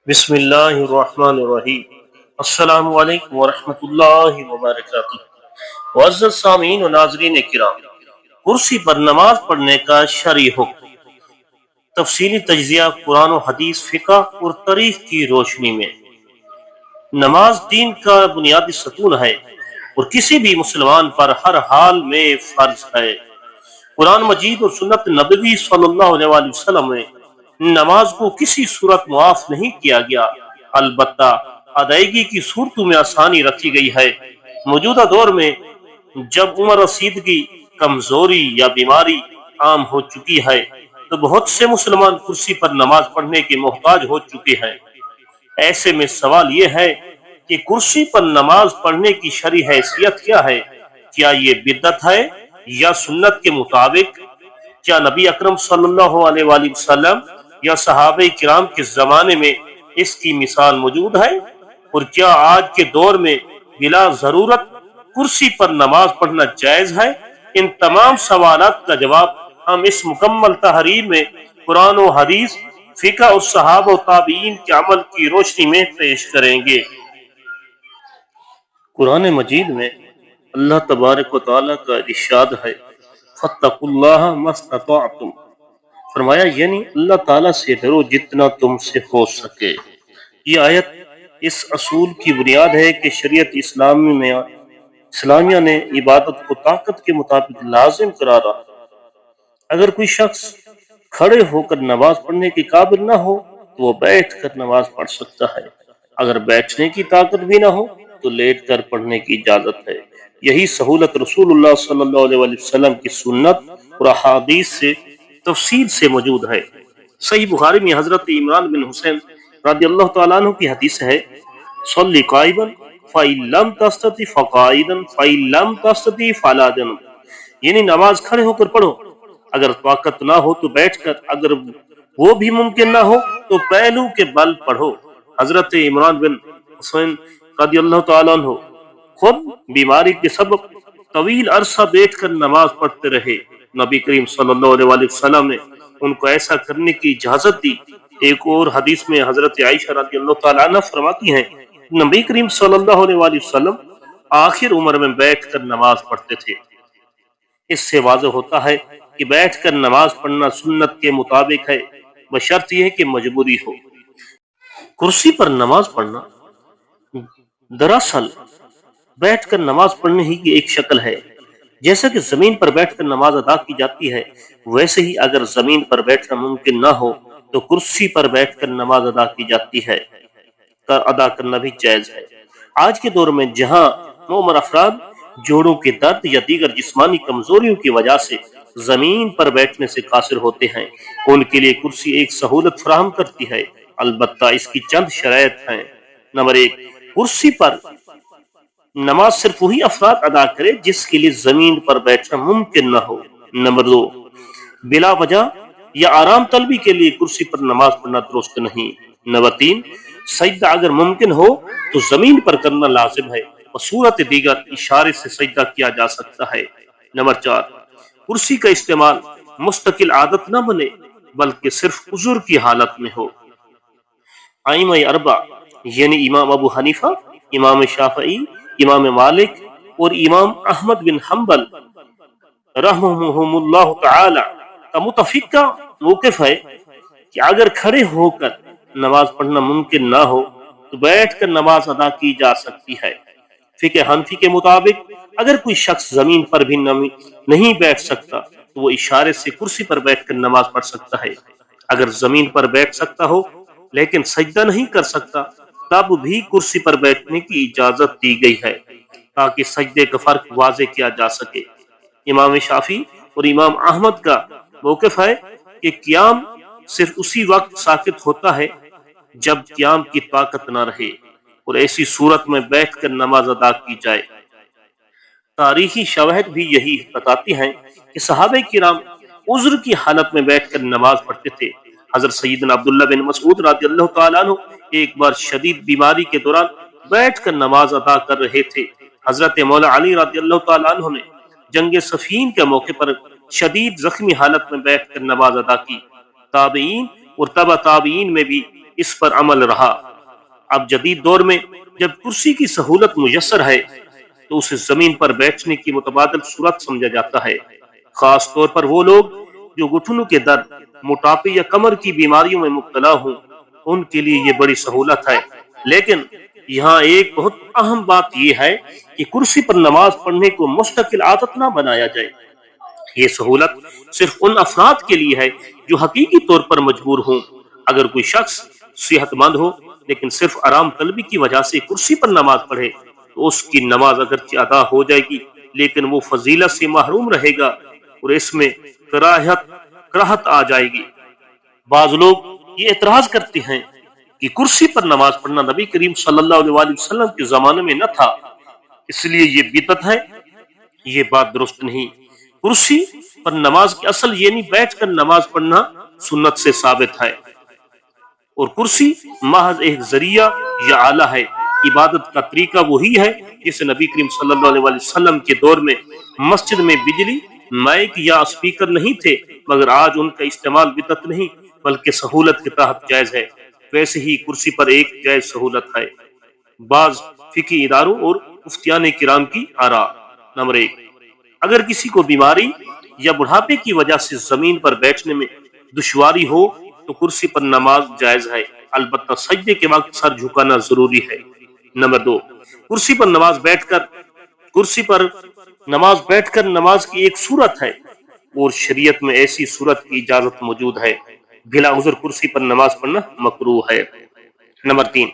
بسم اللہ الرحمن الرحیم۔ السلام علیکم ورحمۃ اللہ وبرکاتہ۔ معزز سامعین و ناظرین کرام، کرسی پر نماز پڑھنے کا شرعی حکم، تفصیلی تجزیہ قرآن و حدیث، فقہ اور تاریخ کی روشنی میں۔ نماز دین کا بنیادی ستون ہے اور کسی بھی مسلمان پر ہر حال میں فرض ہے۔ قرآن مجید اور سنت نبوی صلی اللہ علیہ وآلہ وسلم میں نماز کو کسی صورت معاف نہیں کیا گیا، البتہ ادائیگی کی صورتوں میں آسانی رکھی گئی ہے۔ موجودہ دور میں جب عمر رسیدگی، کمزوری یا بیماری عام ہو چکی ہے تو بہت سے مسلمان کرسی پر نماز پڑھنے کے محتاج ہو چکے ہیں۔ ایسے میں سوال یہ ہے کہ کرسی پر نماز پڑھنے کی شرعی حیثیت کیا ہے؟ کیا یہ بدعت ہے یا سنت کے مطابق؟ کیا نبی اکرم صلی اللہ علیہ وآلہ وسلم یا صحابہ کرام کے زمانے میں اس کی مثال موجود ہے؟ اور کیا آج کے دور میں بلا ضرورت کرسی پر نماز پڑھنا جائز ہے؟ ان تمام سوالات کا جواب ہم اس مکمل تحریر میں قرآن و حدیث، فقہ اور صحابہ و تابعین کے عمل کی روشنی میں پیش کریں گے۔ قرآن مجید میں اللہ تبارک و تعالیٰ کا ارشاد ہے، فَاتَّقُوا اللَّهَ مَا اسْتَطَعْتُمْ، فرمایا یعنی اللہ تعالیٰ سے ڈرو جتنا تم سے ہو سکے۔ یہ آیت اس اصول کی بنیاد ہے کہ شریعت اسلامیہ نے عبادت کو طاقت کے مطابق لازم قرار رہا۔ اگر کوئی شخص کھڑے ہو کر نماز پڑھنے کے قابل نہ ہو تو وہ بیٹھ کر نماز پڑھ سکتا ہے، اگر بیٹھنے کی طاقت بھی نہ ہو تو لیٹ کر پڑھنے کی اجازت ہے۔ یہی سہولت رسول اللہ صلی اللہ علیہ وسلم کی سنت اور احادیث سے تفصیل سے موجود ہے۔ صحیح بخاری میں حضرت عمران بن حسین رضی اللہ تعالیٰ عنہ کی حدیث ہے، صلی قائما فَإِن لَمْ تَسْتَطِعْ فَقَاعِدًا فَإِن لَمْ تَسْتَطِعْ فَعَلَىٰ جَنب، یعنی نماز کھڑے ہو کر پڑھو، اگر طاقت نہ ہو تو بیٹھ کر، اگر وہ بھی ممکن نہ ہو تو پہلو کے بل پڑھو۔ حضرت عمران بن حسین رضی اللہ تعالیٰ عنہ خود بیماری کے سبب طویل عرصہ بیٹھ کر نماز پڑھتے رہے۔ نبی کریم صلی اللہ علیہ وآلہ وسلم نے ان کو ایسا کرنے کی اجازت دی۔ ایک اور حدیث میں حضرت عائشہ رضی اللہ تعالیٰ عنہ فرماتی ہیں، نبی کریم صلی اللہ علیہ وآلہ وسلم آخر عمر میں بیٹھ کر نماز پڑھتے تھے۔ اس سے واضح ہوتا ہے کہ بیٹھ کر نماز پڑھنا سنت کے مطابق ہے، بشرط یہ کہ مجبوری ہو۔ کرسی پر نماز پڑھنا دراصل بیٹھ کر نماز پڑھنے ہی کی ایک شکل ہے۔ جیسا کہ زمین پر بیٹھ کر نماز ادا کی جاتی ہے، ویسے ہی اگر زمین پر بیٹھنا ممکن نہ ہو تو کرسی پر بیٹھ کر نماز ادا کی جاتی ہے، ادا کرنا بھی جائز ہے۔ آج کے دور میں جہاں معمر افراد جوڑوں کے درد یا دیگر جسمانی کمزوریوں کی وجہ سے زمین پر بیٹھنے سے قاصر ہوتے ہیں، ان کے لیے کرسی ایک سہولت فراہم کرتی ہے، البتہ اس کی چند شرائط ہیں۔ نمبر 1، کرسی پر نماز صرف وہی افراد ادا کرے جس کے لیے زمین پر بیٹھنا ممکن نہ ہو۔ نمبر 2، بلا وجہ یا آرام طلبی کے لیے کرسی پر نماز پڑھنا درست نہیں۔ نمبر 3، سجدہ اگر ممکن ہو تو زمین پر کرنا لازم ہے، صورت دیگر اشارے سے سجدہ کیا جا سکتا ہے۔ نمبر 4، کرسی کا استعمال مستقل عادت نہ بنے بلکہ صرف عذر کی حالت میں ہو۔ ائمہ اربعہ یعنی امام ابو حنیفہ، امام شافعی، امام مالک اور امام احمد بن حنبل رحمہم اللہ تعالی کا متفقہ موقف ہے کہ اگر کھڑے ہو کر نماز پڑھنا ممکن نہ ہو تو بیٹھ کر نماز ادا کی جا سکتی ہے۔ فقہ حنفی کے مطابق اگر کوئی شخص زمین پر بھی نہیں بیٹھ سکتا تو وہ اشارے سے کرسی پر بیٹھ کر نماز پڑھ سکتا ہے۔ اگر زمین پر بیٹھ سکتا ہو لیکن سجدہ نہیں کر سکتا تب بھی کرسی پر بیٹھنے کی اجازت دی گئی ہے تاکہ سجدے کا فرق واضح کیا جا سکے۔ امام شافعی اور امام احمد کا موقف ہے کہ قیام صرف اسی وقت ساقط ہوتا ہے جب قیام کی طاقت نہ رہے اور ایسی صورت میں بیٹھ کر نماز ادا کی جائے۔ تاریخی شواہد بھی یہی بتاتی ہیں کہ صحابہ کرام عذر کی حالت میں بیٹھ کر نماز پڑھتے تھے۔ حضرت سیدنا عبداللہ بن مسعود رضی اللہ تعالیٰ عنہ ایک بار شدید بیماری کے دوران بیٹھ کر نماز ادا کر رہے تھے۔ حضرت مولا علی رضی اللہ تعالیٰ عنہ نے جنگ صفین کے موقع پر شدید زخمی حالت میں بیٹھ کر نماز ادا کی۔ تابعین اور تبع تابعین میں بھی اس پر عمل رہا۔ اب جدید دور میں جب کرسی کی سہولت میسر ہے تو اسے زمین پر بیٹھنے کی متبادل صورت سمجھا جاتا ہے، خاص طور پر وہ لوگ جو گھٹنوں کے درد، موٹاپے یا کمر کی بیماریوں میں مبتلا ہوں، ان کے لیے یہ بڑی سہولت ہے۔ لیکن یہاں ایک بہت اہم بات یہ ہے کہ کرسی پر نماز پڑھنے کو مستقل عادت نہ بنایا جائے۔ یہ سہولت صرف ان افراد کے لیے ہے جو حقیقی طور پر مجبور ہوں۔ اگر کوئی شخص صحت مند ہو لیکن صرف آرام طلبی کی وجہ سے کرسی پر نماز پڑھے تو اس کی نماز اگرچہ ادا ہو جائے گی لیکن وہ فضیلت سے محروم رہے گا اور اس میں کراہت آ جائے گی۔ بعض لوگ یہ اعتراض کرتے ہیں کہ کرسی پر نماز پڑھنا نبی کریم صلی اللہ علیہ وسلم کے زمانے میں نہ تھا، اس لیے یہ بدعت ہے۔ یہ بات درست نہیں۔ کرسی پر نماز کی اصل یعنی بیٹھ کر نماز پڑھنا سنت سے ثابت ہے، اور کرسی محض ایک ذریعہ یا آلہ ہے۔ عبادت کا طریقہ وہی ہے جسے نبی کریم صلی اللہ علیہ وسلم کے دور میں مسجد میں بجلی، مائک یا اسپیکر نہیں تھے، مگر آج ان کا استعمال بدعت نہیں بلکہ سہولت کے تحت جائز ہے۔ ویسے ہی کرسی پر ایک جائز سہولت ہے۔ بعض فقہی اداروں اور مفتیان کرام کی آراء۔ نمبر 1، اگر کسی کو بیماری یا بڑھاپے کی وجہ سے زمین پر بیٹھنے میں دشواری ہو تو کرسی پر نماز جائز ہے، البتہ سجدے کے وقت سر جھکانا ضروری ہے۔ نمبر 2، کرسی پر نماز بیٹھ کر نماز کی ایک صورت ہے اور شریعت میں ایسی صورت کی اجازت موجود ہے۔ بلا عذر کرسی پر نماز پڑھنا مکروہ ہے۔ نمبر 3،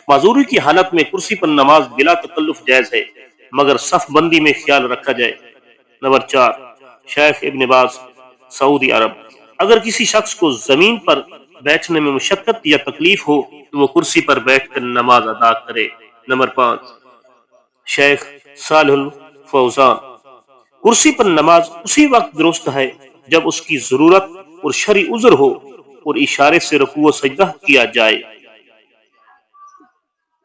معذوری کی حالت میں کرسی پر نماز بلا تکلف جائز ہے مگر صف بندی میں خیال رکھا جائے۔ نمبر 4، شیخ ابن باز، سعودی عرب، اگر کسی شخص کو زمین پر بیٹھنے میں مشقت یا تکلیف ہو تو وہ کرسی پر بیٹھ کر نماز ادا کرے۔ نمبر 5، شیخ صالح الفوزان، کرسی پر نماز اسی وقت درست ہے جب اس کی ضرورت اور شرعی عذر ہو اور اشارے سے رکوع و سجدہ کیا جائے۔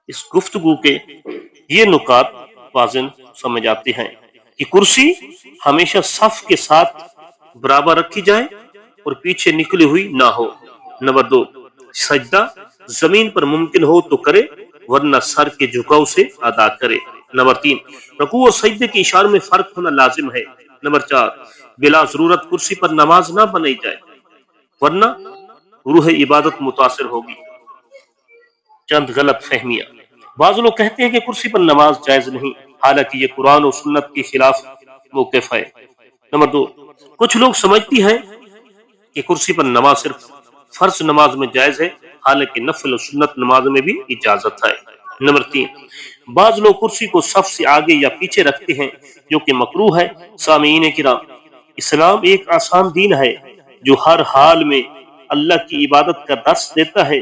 اس گفتگو کے یہ نکات واضح سمجھ آتے ہیں کہ کرسی ہمیشہ صف کے ساتھ برابر رکھی جائے اور پیچھے نکلی ہوئی نہ ہو۔ نمبر 2، سجدہ زمین پر ممکن ہو تو کرے ورنہ سر کے جھکاؤ سے ادا کرے۔ نمبر 3، رکوع و سجدے کے اشارے میں فرق ہونا لازم ہے۔ نمبر 4، بلا ضرورت کرسی پر نماز نہ بنائی جائے ورنہ روح عبادت متاثر ہوگی۔ چند غلط فہمیاں۔ بعض لوگ کہتے ہیں کہ کرسی پر نماز جائز نہیں، حالانکہ یہ قرآن و سنت کے خلاف موقف ہے۔ نمبر 2، کچھ لوگ سمجھتی ہیں کہ کرسی پر نماز صرف فرض نماز میں جائز ہے، حالانکہ نفل و سنت نماز میں بھی اجازت ہے۔ نمبر 3، بعض لوگ کرسی کو صف سے آگے یا پیچھے رکھتے ہیں جو کہ مکروہ ہے۔ سامعین کرام، اسلام ایک آسان دین ہے جو ہر حال میں اللہ کی عبادت کا درس دیتا ہے۔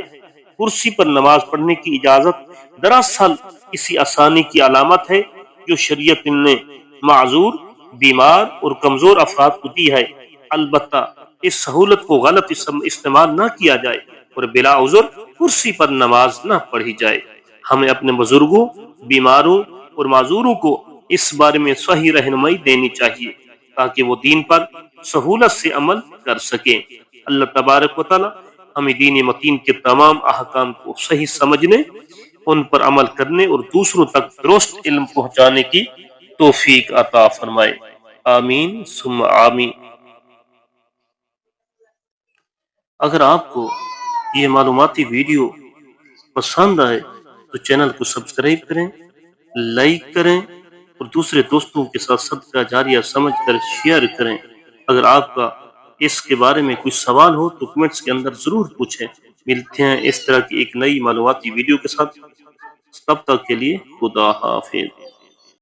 کرسی پر نماز پڑھنے کی اجازت دراصل اسی آسانی کی علامت ہے جو شریعت نے معذور، بیمار اور کمزور افراد کو دی ہے۔ البتہ اس سہولت کو غلط استعمال نہ کیا جائے اور بلا عذر کرسی پر نماز نہ پڑھی جائے۔ ہمیں اپنے بزرگوں، بیماروں اور معذوروں کو اس بارے میں صحیح رہنمائی دینی چاہیے تاکہ وہ دین پر سہولت سے عمل کر سکیں۔ اللہ تبارک و تعالی ہمیں دین متین کے تمام احکام کو صحیح سمجھنے، ان پر عمل کرنے اور دوسروں تک درست علم پہنچانے کی توفیق عطا فرمائے۔ آمین ثم آمین۔ اگر آپ کو یہ معلوماتی ویڈیو پسند آئے تو چینل کو سبسکرائب کریں، لائک کریں اور دوسرے دوستوں کے ساتھ صدقہ جاریہ سمجھ کر شیئر کریں۔ اگر آپ کا اس کے بارے میں کوئی سوال ہو تو کمنٹس کے اندر ضرور پوچھیں۔ ملتے ہیں اس طرح کی ایک نئی معلوماتی ویڈیو کے ساتھ، تب تک کے لیے خدا حافظ۔